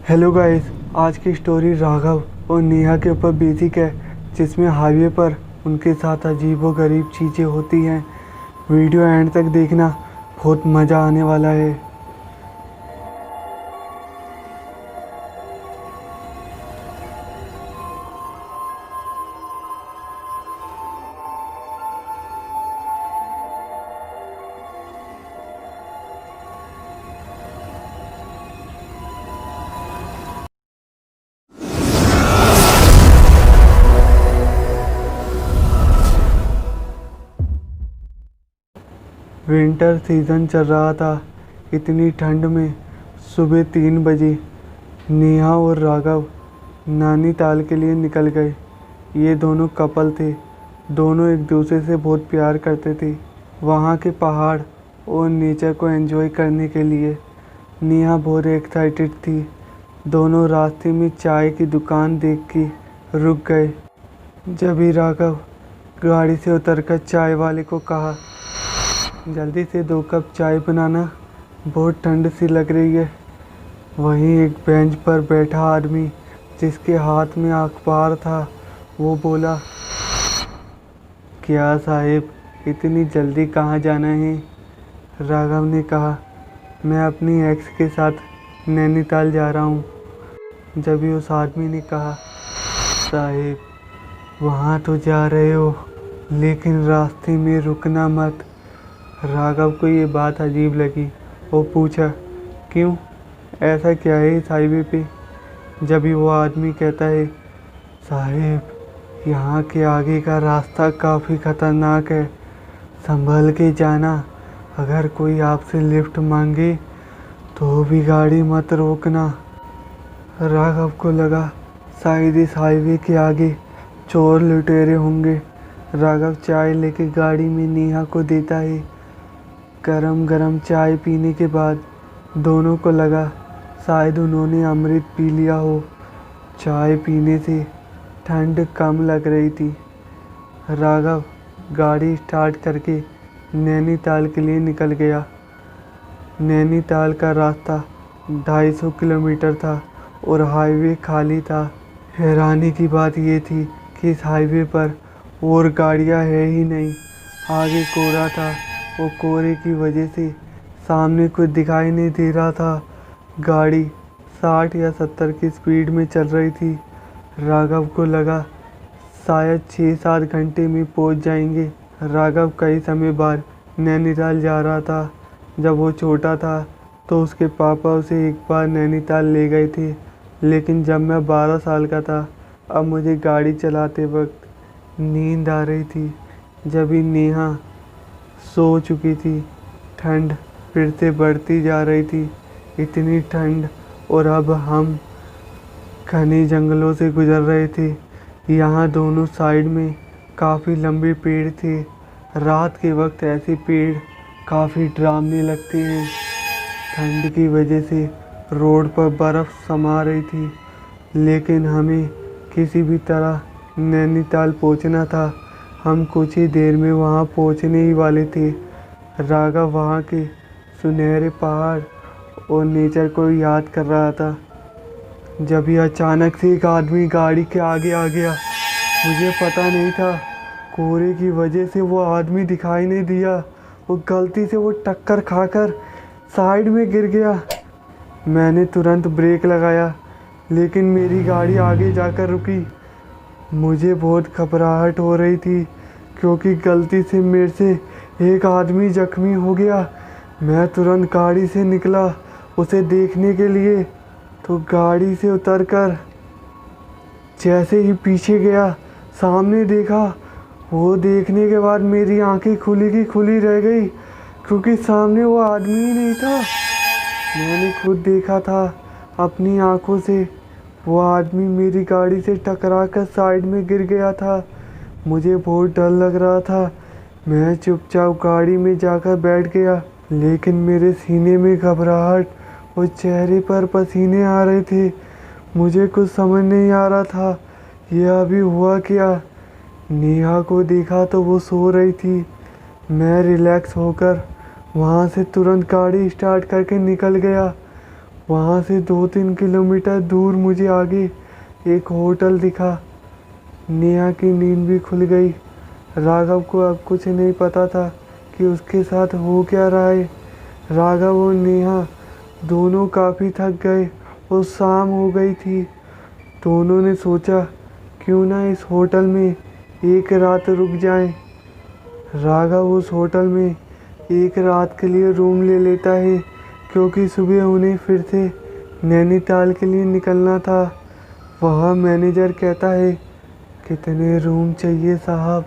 Hello guys, आज की story Raghav और नेहा के ऊपर बेसिक है, जिसमें हाईवे पर उनके साथ अजीबोगरीब चीज़ें होती हैं। वीडियो एंड तक देखना, बहुत मज़ा आने वाला है। विंटर सीज़न चल रहा था। इतनी ठंड में सुबह 3 बजे नेहा और राघव नैनीताल के लिए निकल गए। ये दोनों कपल थे। दोनों एक दूसरे से बहुत प्यार करते थे। वहाँ के पहाड़ और नेचर को एंजॉय करने के लिए नेहा बहुत एक्साइटेड थी। दोनों रास्ते में चाय की दुकान देख के रुक गए। जब ही राघव गाड़ी से उतरकर चाय वाले को कहा, जल्दी से 2 कप चाय बनाना, बहुत ठंड सी लग रही है। वहीं एक बेंच पर बैठा आदमी जिसके हाथ में अखबार था, वो बोला, क्या साहिब, इतनी जल्दी कहाँ जाना है? राघव ने कहा, मैं अपनी एक्स के साथ नैनीताल जा रहा हूँ। जब भी उस आदमी ने कहा, साहिब, वहाँ तो जा रहे हो, लेकिन रास्ते में रुकना मत। राघव को ये बात अजीब लगी। वो पूछा, क्यों, ऐसा क्या है इस हाईवे पे? जब भी वो आदमी कहता है, साहिब, यहाँ के आगे का रास्ता काफ़ी ख़तरनाक है, संभल के जाना। अगर कोई आपसे लिफ्ट मांगे तो भी गाड़ी मत रोकना। राघव को लगा शायद इस हाईवे के आगे चोर लुटेरे होंगे। राघव चाय लेके गाड़ी में नेहा को देता है। गरम गरम चाय पीने के बाद दोनों को लगा शायद उन्होंने अमृत पी लिया हो। चाय पीने से ठंड कम लग रही थी। राघव गाड़ी स्टार्ट करके नैनीताल के लिए निकल गया। नैनीताल का रास्ता 250 किलोमीटर था और हाईवे खाली था। हैरानी की बात यह थी कि इस हाईवे पर और गाड़ियां है ही नहीं। आगे कोहरा था और कोहरे की वजह से सामने कुछ दिखाई नहीं दे रहा था। गाड़ी 60 या 70 की स्पीड में चल रही थी। राघव को लगा शायद 6-7 घंटे में पहुंच जाएंगे। राघव कई समय बाद नैनीताल जा रहा था। जब वो छोटा था तो उसके पापा उसे एक बार नैनीताल ले गए थे, लेकिन जब मैं 12 साल का था, अब मुझे गाड़ी चलाते वक्त नींद आ रही थी। जब ही नेहा सो चुकी थी, ठंड फिर से बढ़ती जा रही थी। इतनी ठंड, और अब हम घने जंगलों से गुजर रहे थे। यहाँ दोनों साइड में काफ़ी लंबे पेड़ थे। रात के वक्त ऐसे पेड़ काफ़ी डरावने लगते हैं। ठंड की वजह से रोड पर बर्फ़ समा रही थी, लेकिन हमें किसी भी तरह नैनीताल पहुँचना था। हम कुछ ही देर में वहाँ पहुँचने ही वाले थे। राघव वहाँ के सुनहरे पहाड़ और नेचर को याद कर रहा था। जब ही अचानक से एक आदमी गाड़ी के आगे आ गया। मुझे पता नहीं था, कोहरे की वजह से वो आदमी दिखाई नहीं दिया। वो गलती से वो टक्कर खाकर साइड में गिर गया। मैंने तुरंत ब्रेक लगाया, लेकिन मेरी गाड़ी आगे जाकर रुकी। मुझे बहुत घबराहट हो रही थी, क्योंकि गलती से मेरे से एक आदमी जख्मी हो गया। मैं तुरंत गाड़ी से निकला उसे देखने के लिए, तो गाड़ी से उतरकर जैसे ही पीछे गया, सामने देखा। वो देखने के बाद मेरी आंखें खुली की खुली रह गई, क्योंकि सामने वो आदमी ही नहीं था। मैंने खुद देखा था अपनी आंखों से, वो आदमी मेरी गाड़ी से टकराकर साइड में गिर गया था। मुझे बहुत डर लग रहा था। मैं चुपचाप गाड़ी में जाकर बैठ गया, लेकिन मेरे सीने में घबराहट और चेहरे पर पसीने आ रहे थे। मुझे कुछ समझ नहीं आ रहा था, यह अभी हुआ क्या। नेहा को देखा तो वो सो रही थी। मैं रिलैक्स होकर वहाँ से तुरंत गाड़ी स्टार्ट करके निकल गया। वहाँ से 2-3 किलोमीटर दूर मुझे आगे एक होटल दिखा। नेहा की नींद भी खुल गई। राघव को अब कुछ नहीं पता था कि उसके साथ हो क्या रहा है। राघव और नेहा दोनों काफ़ी थक गए और शाम हो गई थी। दोनों ने सोचा क्यों ना इस होटल में एक रात रुक जाएं। राघव उस होटल में एक रात के लिए रूम ले लेता है क्योंकि सुबह उन्हें फिर से नैनीताल के लिए निकलना था। वहाँ मैनेजर कहता है, कितने रूम चाहिए साहब?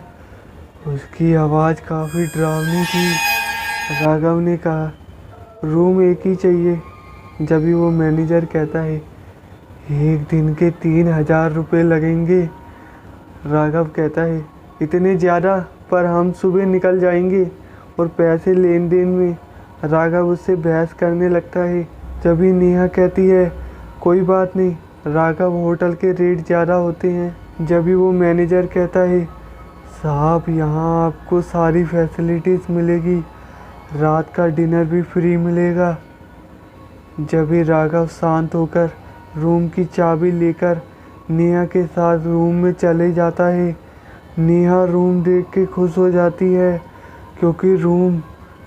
उसकी आवाज़ काफ़ी डरावनी थी। राघव ने कहा, रूम एक ही चाहिए। जब भी वो मैनेजर कहता है, एक दिन के 3,000 रुपये लगेंगे। राघव कहता है, इतने ज़्यादा? पर हम सुबह निकल जाएंगे। और पैसे लेन देन में राघव उससे बहस करने लगता है। जब भी नेहा कहती है, कोई बात नहीं, राघव होटल के रेट ज़्यादा होते हैं। जब भी वो मैनेजर कहता है, साहब यहाँ आपको सारी फैसिलिटीज़ मिलेगी, रात का डिनर भी फ्री मिलेगा। जब भी राघव शांत होकर रूम की चाबी लेकर नेहा के साथ रूम में चले जाता है। नेहा रूम देख के खुश हो जाती है क्योंकि रूम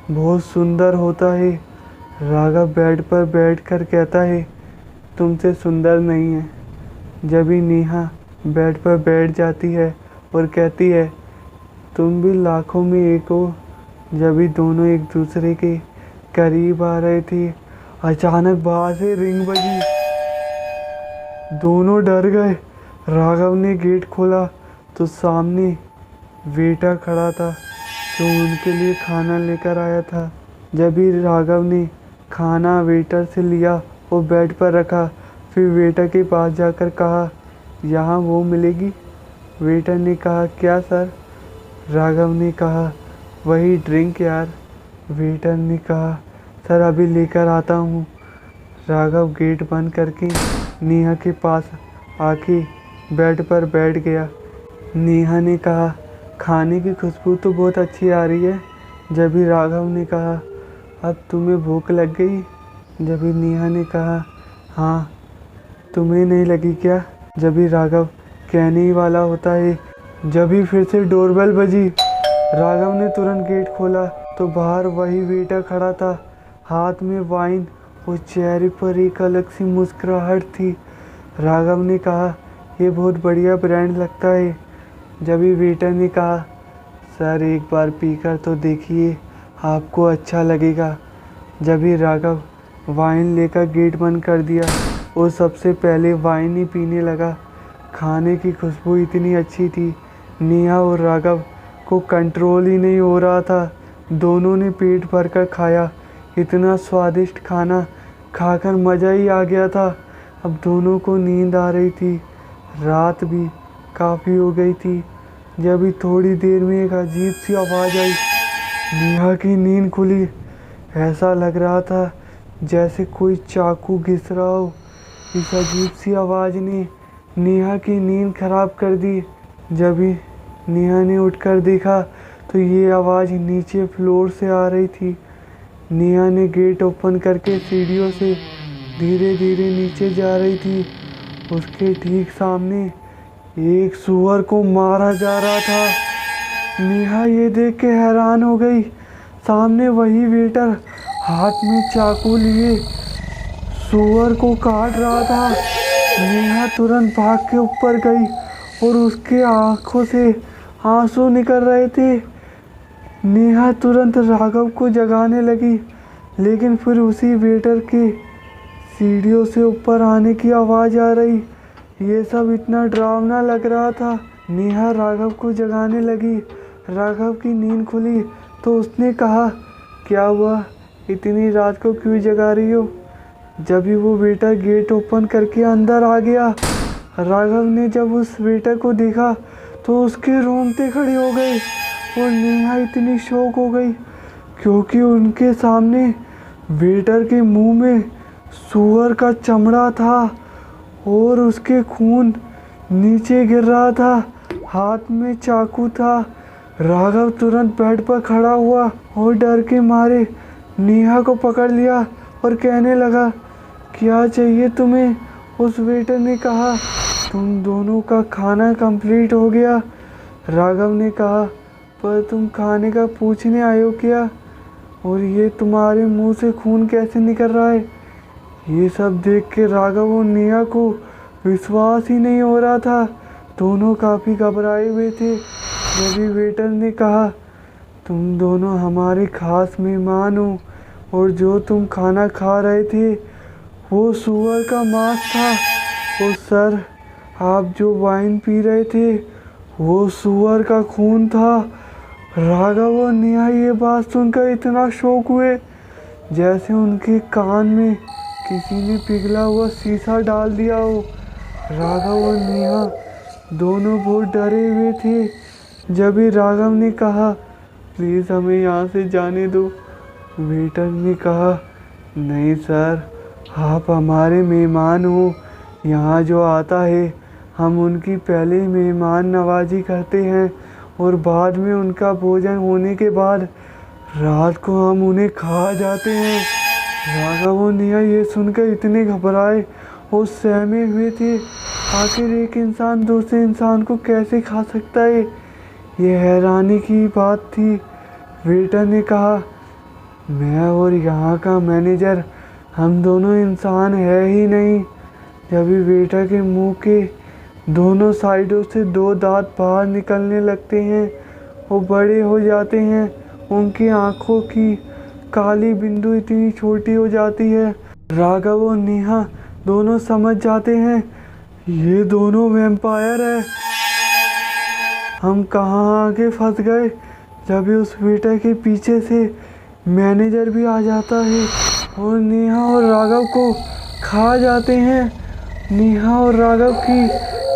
बहुत सुंदर होता है। राघव बेड पर बैठकर कहता है, तुमसे सुंदर नहीं है। जब भी नेहा बेड पर बैठ जाती है और कहती है, तुम भी लाखों में एक हो। जब भी दोनों एक दूसरे के करीब आ रहे थे, अचानक बाहर से रिंग बजी। दोनों डर गए। राघव ने गेट खोला तो सामने वेटर खड़ा था जो उनके लिए खाना लेकर आया था। जब भी राघव ने खाना वेटर से लिया और बेड पर रखा, फिर वेटर के पास जाकर कहा, यहाँ वो मिलेगी? वेटर ने कहा, क्या सर? राघव ने कहा, वही ड्रिंक यार। वेटर ने कहा, सर अभी लेकर आता हूँ। राघव गेट बंद करके नेहा के पास आके बेड पर बैठ गया। नेहा ने कहा, खाने की खुशबू तो बहुत अच्छी आ रही है। जब भी राघव ने कहा, अब तुम्हें भूख लग गई? जब भी नेहा ने कहा, हाँ, तुम्हें नहीं लगी क्या? जब भी राघव कहने ही वाला होता है, जब भी फिर से डोरबेल बजी। राघव ने तुरंत गेट खोला तो बाहर वही वेटर खड़ा था, हाथ में वाइन और चेहरे पर एक अलग सी मुस्कुराहट थी। राघव ने कहा, ये बहुत बढ़िया ब्रांड लगता है। जब भी वेटर ने कहा, सर एक बार पीकर तो देखिए, आपको अच्छा लगेगा। जब भी राघव वाइन लेकर गेट बंद कर दिया और सबसे पहले वाइन ही पीने लगा। खाने की खुशबू इतनी अच्छी थी, नेहा और राघव को कंट्रोल ही नहीं हो रहा था। दोनों ने पेट भरकर खाया। इतना स्वादिष्ट खाना खाकर मज़ा ही आ गया था। अब दोनों को नींद आ रही थी। रात भी काफ़ी हो गई थी। जब भी थोड़ी देर में एक अजीब सी आवाज़ आई। नेहा की नींद खुली। ऐसा लग रहा था जैसे कोई चाकू घिस रहा हो। इस अजीब सी आवाज़ ने नेहा की नींद खराब कर दी। जब भी नेहा ने उठकर देखा तो ये आवाज़ नीचे फ्लोर से आ रही थी। नेहा ने गेट ओपन करके सीढ़ियों से धीरे धीरे नीचे जा रही थी। उसके ठीक सामने एक सूअर को मारा जा रहा था। नेहा ये देख के हैरान हो गई। सामने वही वेटर हाथ में चाकू लिए सूअर को काट रहा था। नेहा तुरंत भाग के ऊपर गई और उसके आंखों से आंसू निकल रहे थे। नेहा तुरंत राघव को जगाने लगी, लेकिन फिर उसी वेटर के सीढ़ियों से ऊपर आने की आवाज़ आ रही। ये सब इतना डरावना लग रहा था। नेहा राघव को जगाने लगी। राघव की नींद खुली तो उसने कहा, क्या हुआ? इतनी रात को क्यों जगा रही हो? जब भी वो वेटर गेट ओपन करके अंदर आ गया, राघव ने जब उस वेटर को देखा तो उसके रोंगटे खड़े हो गए और नेहा इतनी शॉक हो गई क्योंकि उनके सामने वेटर के मुंह में सूअर का चमड़ा था और उसके खून नीचे गिर रहा था। हाथ में चाकू था। राघव तुरंत बेड पर खड़ा हुआ और डर के मारे नेहा को पकड़ लिया और कहने लगा, क्या चाहिए तुम्हें? उस वेटर ने कहा। तुम दोनों का खाना कंप्लीट हो गया? राघव ने कहा। पर तुम खाने का पूछने आए हो क्या? और ये तुम्हारे मुंह से खून कैसे निकल रहा है? ये सब देख के राघव और नेहा को विश्वास ही नहीं हो रहा था। दोनों काफ़ी घबराए हुए थे। तभी वेटर ने कहा, तुम दोनों हमारे खास मेहमान हो और जो तुम खाना खा रहे थे वो सूअर का मांस था। और सर, आप जो वाइन पी रहे थे वो सूअर का खून था। राघव और नेहा ये बात सुनकर इतना शॉक हुए जैसे उनके कान में किसी ने पिघला हुआ शीशा डाल दिया हो। राघव और नेहा दोनों बहुत डरे हुए थे। जब भी राघव ने कहा, प्लीज़ हमें यहाँ से जाने दो। वेटर ने कहा, नहीं सर, आप हमारे मेहमान हो। यहाँ जो आता है हम उनकी पहले मेहमान नवाजी करते हैं और बाद में उनका भोजन होने के बाद रात को हम उन्हें खा जाते हैं। राघव और नेहा ये सुनकर इतने घबराए और सहमे हुए थे। आखिर एक इंसान दूसरे इंसान को कैसे खा सकता है? ये हैरानी की बात थी। वेटर ने कहा, मैं और यहाँ का मैनेजर हम दोनों इंसान है ही नहीं। जब भी वेटर के मुंह के दोनों साइडों से 2 दांत बाहर निकलने लगते हैं और बड़े हो जाते हैं। उनकी आंखों की काली बिंदु इतनी छोटी हो जाती है। राघव और नेहा दोनों समझ जाते हैं ये दोनों वैम्पायर है। हम कहाँ आगे फंस गए। जब भी उस वेटर के पीछे से मैनेजर भी आ जाता है और नेहा और राघव को खा जाते हैं। नेहा और राघव की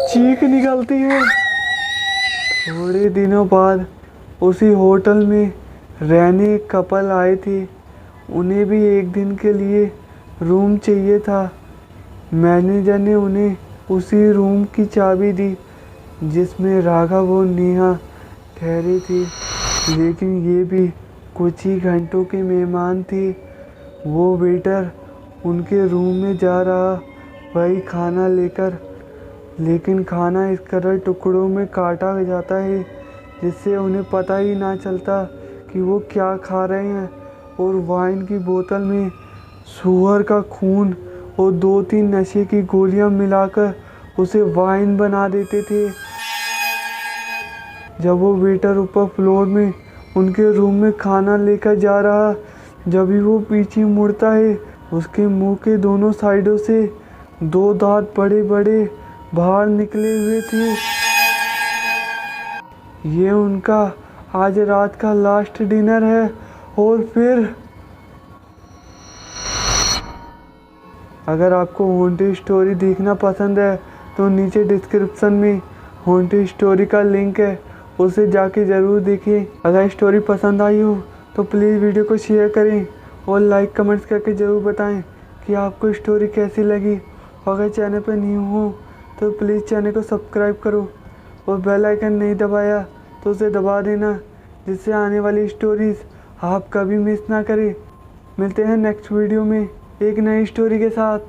चीख निकलती है। थोड़े दिनों बाद उसी होटल में रहने एक कपल आए थे। उन्हें भी एक दिन के लिए रूम चाहिए था। मैनेजर ने उन्हें उसी रूम की चाबी दी जिसमें राघव और नेहा ठहरे थे। लेकिन ये भी कुछ ही घंटों के मेहमान थे। वो वेटर उनके रूम में जा रहा वही खाना लेकर, लेकिन खाना इस कदर टुकड़ों में काटा जाता है जिससे उन्हें पता ही ना चलता कि वो क्या खा रहे हैं। और वाइन की बोतल में सूअर का खून और 2-3 नशे की गोलियां मिलाकर उसे वाइन बना देते थे। जब वो वेटर ऊपर फ्लोर में उनके रूम में खाना लेकर जा रहा, जब भी वो पीछे मुड़ता है उसके मुंह के दोनों साइडों से 2 दांत बड़े बड़े बाहर निकले हुए थे। ये उनका आज रात का लास्ट डिनर है। और फिर अगर आपको हॉन्टेड स्टोरी देखना पसंद है तो नीचे डिस्क्रिप्शन में हॉन्टेड स्टोरी का लिंक है, उसे जाके ज़रूर देखिए। अगर स्टोरी पसंद आई हो तो प्लीज़ वीडियो को शेयर करें और लाइक कमेंट्स करके ज़रूर बताएं कि आपको स्टोरी कैसी लगी। अगर चैनल पर न्यू हो तो प्लीज़ चैनल को सब्सक्राइब करो और बेल आइकन नहीं दबाया तो उसे दबा देना, जिससे आने वाली स्टोरीज़ आप कभी मिस ना करें। मिलते हैं नेक्स्ट वीडियो में एक नई स्टोरी के साथ।